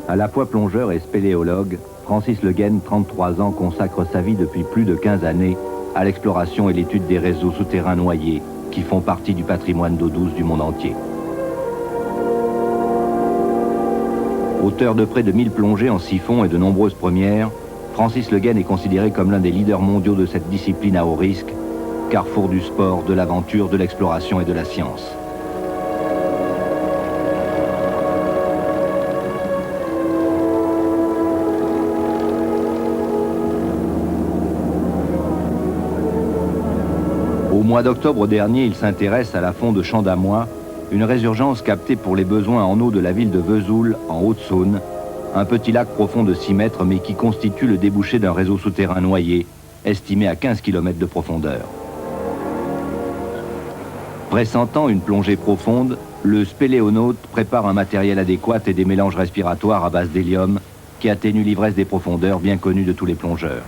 À la fois plongeur et spéléologue, Francis Le Guesne, 33 ans, consacre sa vie depuis plus de 15 années à l'exploration et l'étude des réseaux souterrains noyés qui font partie du patrimoine d'eau douce du monde entier. Auteur de près de 1000 plongées en siphon et de nombreuses premières, Francis Le Guesne est considéré comme l'un des leaders mondiaux de cette discipline à haut risque, carrefour du sport, de l'aventure, de l'exploration et de la science. Au mois d'octobre dernier, il s'intéresse à la fond de Champ d'Amois, une résurgence captée pour les besoins en eau de la ville de Vesoul, en Haute-Saône, un petit lac profond de 6 mètres, mais qui constitue le débouché d'un réseau souterrain noyé, estimé à 15 km de profondeur. Pressentant une plongée profonde, le spéléonaute prépare un matériel adéquat et des mélanges respiratoires à base d'hélium qui atténuent l'ivresse des profondeurs bien connues de tous les plongeurs.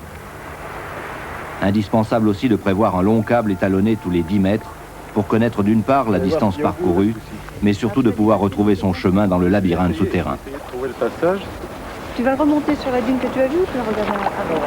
Indispensable aussi de prévoir un long câble étalonné tous les 10 mètres pour connaître d'une part la distance parcourue, mais surtout de pouvoir retrouver son chemin dans le labyrinthe souterrain. Tu vas remonter sur la dune que tu as vue ou tu vas regarder avant?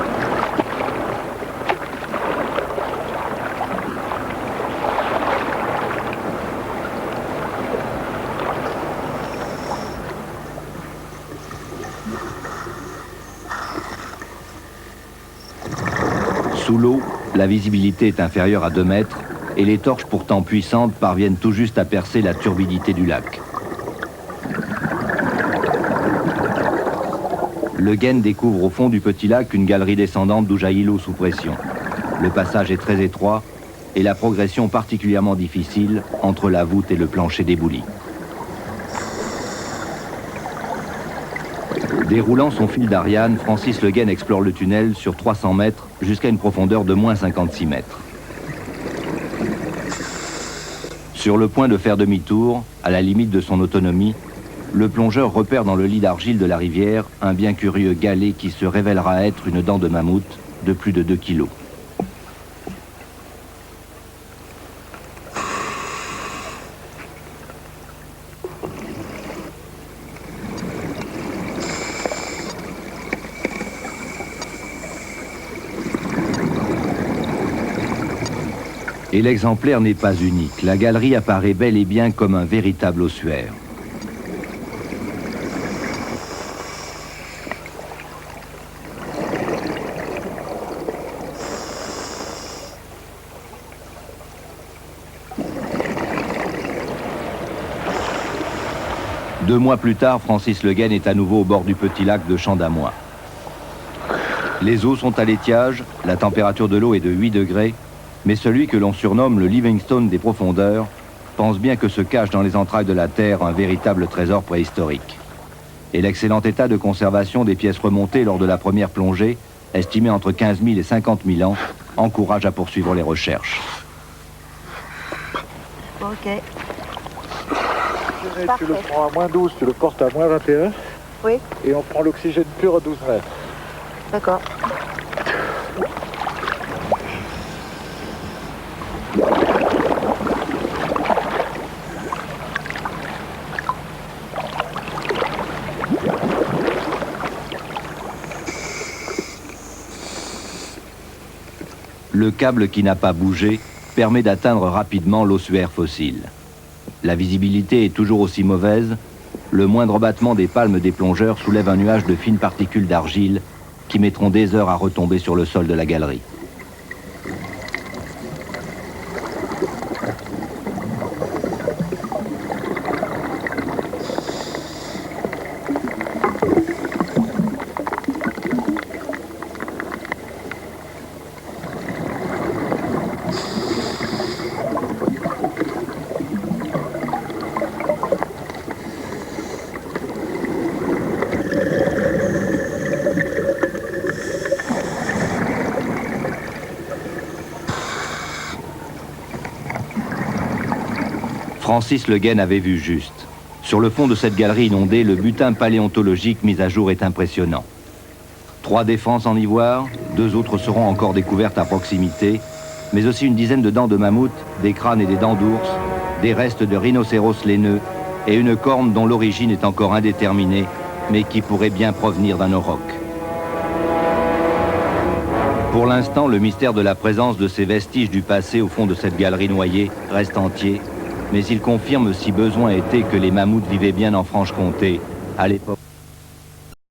Sous l'eau, la visibilité est inférieure à 2 mètres et les torches pourtant puissantes parviennent tout juste à percer la turbidité du lac. Le Guesne découvre au fond du petit lac une galerie descendante d'où jaillit l'eau sous pression. Le passage est très étroit et la progression particulièrement difficile entre la voûte et le plancher débouli. Déroulant son fil d'Ariane, Francis Le Guesne explore le tunnel sur 300 mètres jusqu'à une profondeur de moins 56 mètres. Sur le point de faire demi-tour, à la limite de son autonomie, le plongeur repère dans le lit d'argile de la rivière un bien curieux galet qui se révélera être une dent de mammouth de plus de 2 kilos. Et l'exemplaire n'est pas unique. La galerie apparaît bel et bien comme un véritable ossuaire. Deux mois plus tard, Francis Le Guesne est à nouveau au bord du petit lac de Champ d'Amois. Les eaux sont à l'étiage, la température de l'eau est de 8 degrés, mais celui que l'on surnomme le Livingstone des profondeurs pense bien que se cache dans les entrailles de la Terre un véritable trésor préhistorique. Et l'excellent état de conservation des pièces remontées lors de la première plongée, estimée entre 15 000 et 50 000 ans, encourage à poursuivre les recherches. Ok. Tu le prends à moins 12, tu le portes à moins 21. Oui. Et on prend l'oxygène pur à 12 mètres. D'accord. Le câble qui n'a pas bougé permet d'atteindre rapidement l'ossuaire fossile. La visibilité est toujours aussi mauvaise. Le moindre battement des palmes des plongeurs soulève un nuage de fines particules d'argile qui mettront des heures à retomber sur le sol de la galerie. Francis Le Guesne avait vu juste. Sur le fond de cette galerie inondée, le butin paléontologique mis à jour est impressionnant. 3 défenses en ivoire, 2 autres seront encore découvertes à proximité, mais aussi une dizaine de dents de mammouth, des crânes et des dents d'ours, des restes de rhinocéros laineux et une corne dont l'origine est encore indéterminée, mais qui pourrait bien provenir d'un auroch. Pour l'instant, le mystère de la présence de ces vestiges du passé au fond de cette galerie noyée reste entier, mais il confirme, si besoin était, que les mammouths vivaient bien en Franche-Comté à l'époque.